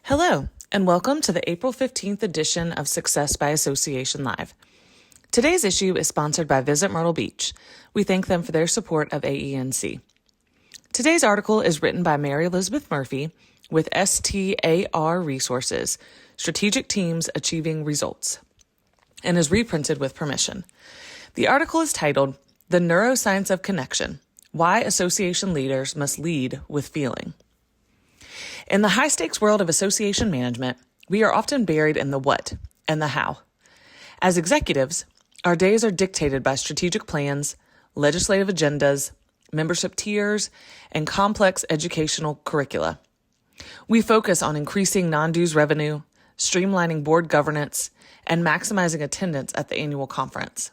Hello, and welcome to the April 15th edition of Success by Association Live. Today's issue is sponsored by Visit Myrtle Beach. We thank them for their support of AENC. Today's article is written by Mary Elizabeth Murphy with STAR Resources, Strategic Teams Achieving Results, and is reprinted with permission. The article is titled, The Neuroscience of Connection, Why Association Leaders Must Lead with Feeling. In the high-stakes world of association management, we are often buried in the what and the how. As executives, our days are dictated by strategic plans, legislative agendas, membership tiers, and complex educational curricula. We focus on increasing non-dues revenue, streamlining board governance, and maximizing attendance at the annual conference.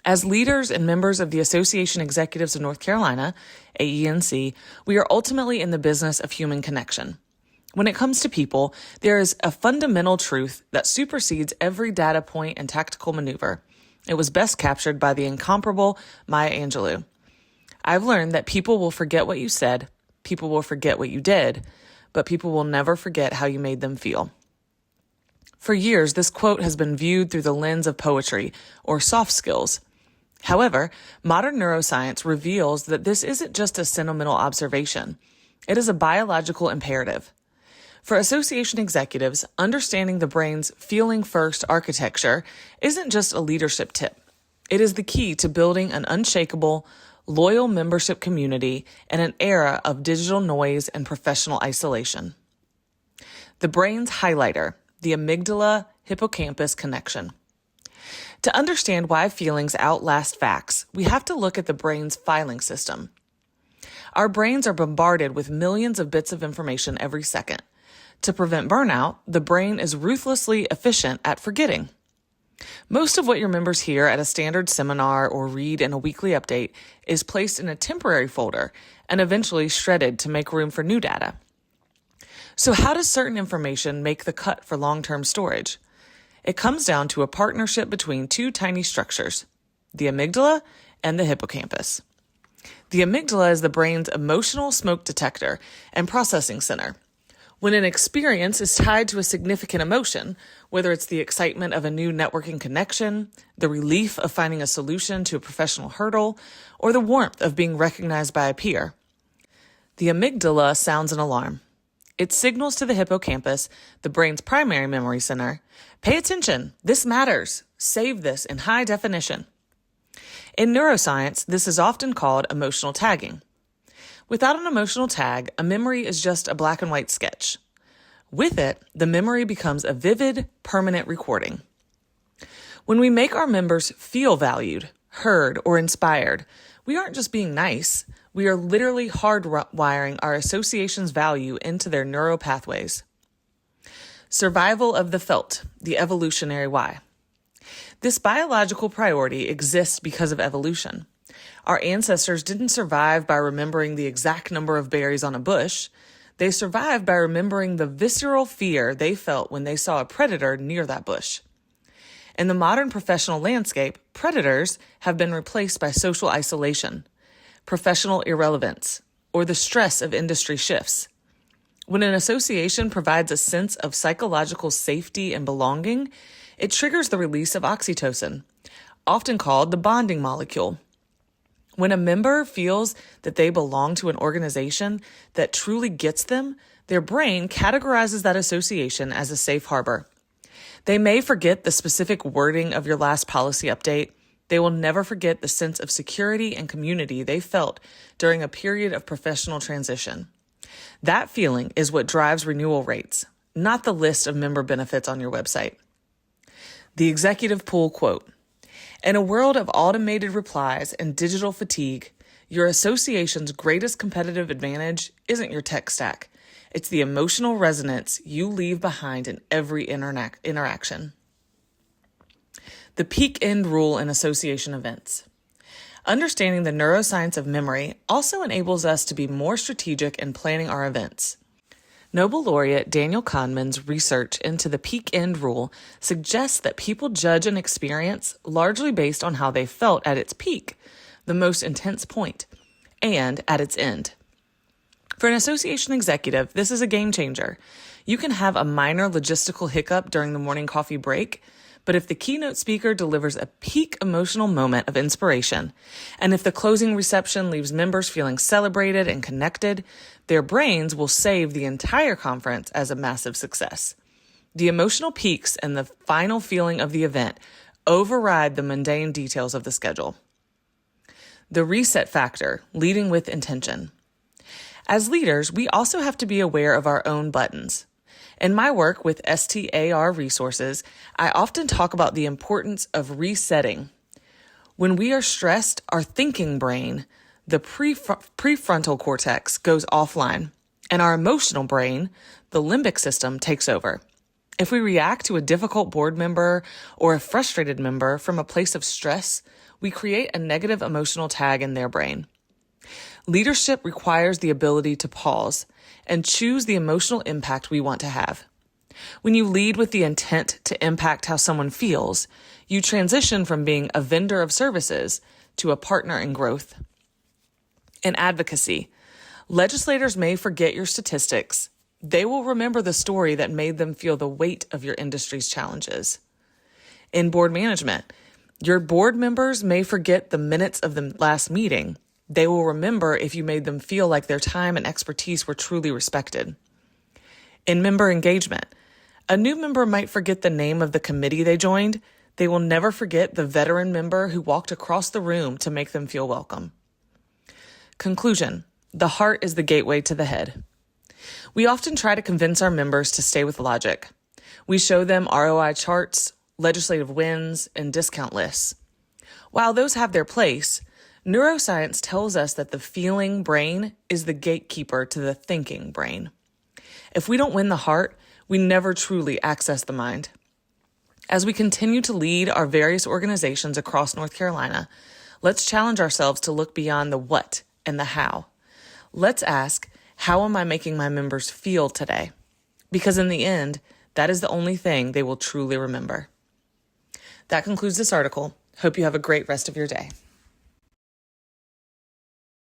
As leaders and members of the Association Executives of North Carolina, AENC, we are ultimately in the business of human connection. When it comes to people, there is a fundamental truth that supersedes every data point and tactical maneuver. It was best captured by the incomparable Maya Angelou. I've learned that people will forget what you said, people will forget what you did, but people will never forget how you made them feel. For years, this quote has been viewed through the lens of poetry or soft skills. However, modern neuroscience reveals that this isn't just a sentimental observation. It is a biological imperative. For association executives, understanding the brain's feeling-first architecture isn't just a leadership tip. It is the key to building an unshakable, loyal membership community in an era of digital noise and professional isolation. The brain's highlighter, the amygdala-hippocampus connection. To understand why feelings outlast facts, we have to look at the brain's filing system. Our brains are bombarded with millions of bits of information every second. To prevent burnout, the brain is ruthlessly efficient at forgetting. Most of what your members hear at a standard seminar or read in a weekly update is placed in a temporary folder and eventually shredded to make room for new data. So how does certain information make the cut for long-term storage? It comes down to a partnership between two tiny structures, the amygdala and the hippocampus. The amygdala is the brain's emotional smoke detector and processing center. When an experience is tied to a significant emotion, whether it's the excitement of a new networking connection, the relief of finding a solution to a professional hurdle, or the warmth of being recognized by a peer, the amygdala sounds an alarm. It signals to the hippocampus, the brain's primary memory center, pay attention, this matters, save this in high definition. In neuroscience, this is often called emotional tagging. Without an emotional tag, a memory is just a black and white sketch. With it, the memory becomes a vivid, permanent recording. When we make our members feel valued, heard, or inspired, we aren't just being nice, we are literally hardwiring our association's value into their neural pathways. Survival of the felt, the evolutionary why. This biological priority exists because of evolution. Our ancestors didn't survive by remembering the exact number of berries on a bush. They survived by remembering the visceral fear they felt when they saw a predator near that bush. In the modern professional landscape, predators have been replaced by social isolation, professional irrelevance, or the stress of industry shifts. When an association provides a sense of psychological safety and belonging, it triggers the release of oxytocin, often called the bonding molecule. When a member feels that they belong to an organization that truly gets them, their brain categorizes that association as a safe harbor. They may forget the specific wording of your last policy update. They will never forget the sense of security and community they felt during a period of professional transition. That feeling is what drives renewal rates, not the list of member benefits on your website. The executive pool quote, "In a world of automated replies and digital fatigue, your association's greatest competitive advantage isn't your tech stack. It's the emotional resonance you leave behind in every interaction." The peak end rule in association events. Understanding the neuroscience of memory also enables us to be more strategic in planning our events. Nobel laureate Daniel Kahneman's research into the peak end rule suggests that people judge an experience largely based on how they felt at its peak, the most intense point, and at its end. For an association executive, this is a game changer. You can have a minor logistical hiccup during the morning coffee break, but if the keynote speaker delivers a peak emotional moment of inspiration, and if the closing reception leaves members feeling celebrated and connected, their brains will save the entire conference as a massive success. The emotional peaks and the final feeling of the event override the mundane details of the schedule. The reset factor, leading with intention. As leaders, we also have to be aware of our own buttons. In my work with STAR resources, I often talk about the importance of resetting. When we are stressed, our thinking brain, the prefrontal cortex, goes offline, and our emotional brain, the limbic system, takes over. If we react to a difficult board member or a frustrated member from a place of stress, we create a negative emotional tag in their brain. Leadership requires the ability to pause and choose the emotional impact we want to have. When you lead with the intent to impact how someone feels, you transition from being a vendor of services to a partner in growth. In advocacy, legislators may forget your statistics. They will remember the story that made them feel the weight of your industry's challenges. In board management, your board members may forget the minutes of the last meeting. They will remember if you made them feel like their time and expertise were truly respected. In member engagement, a new member might forget the name of the committee they joined. They will never forget the veteran member who walked across the room to make them feel welcome. Conclusion: the heart is the gateway to the head. We often try to convince our members to stay with logic. We show them ROI charts, legislative wins, and discount lists. While those have their place, neuroscience tells us that the feeling brain is the gatekeeper to the thinking brain. If we don't win the heart, we never truly access the mind. As we continue to lead our various organizations across North Carolina, let's challenge ourselves to look beyond the what and the how. Let's ask, how am I making my members feel today? Because in the end, that is the only thing they will truly remember. That concludes this article. Hope you have a great rest of your day.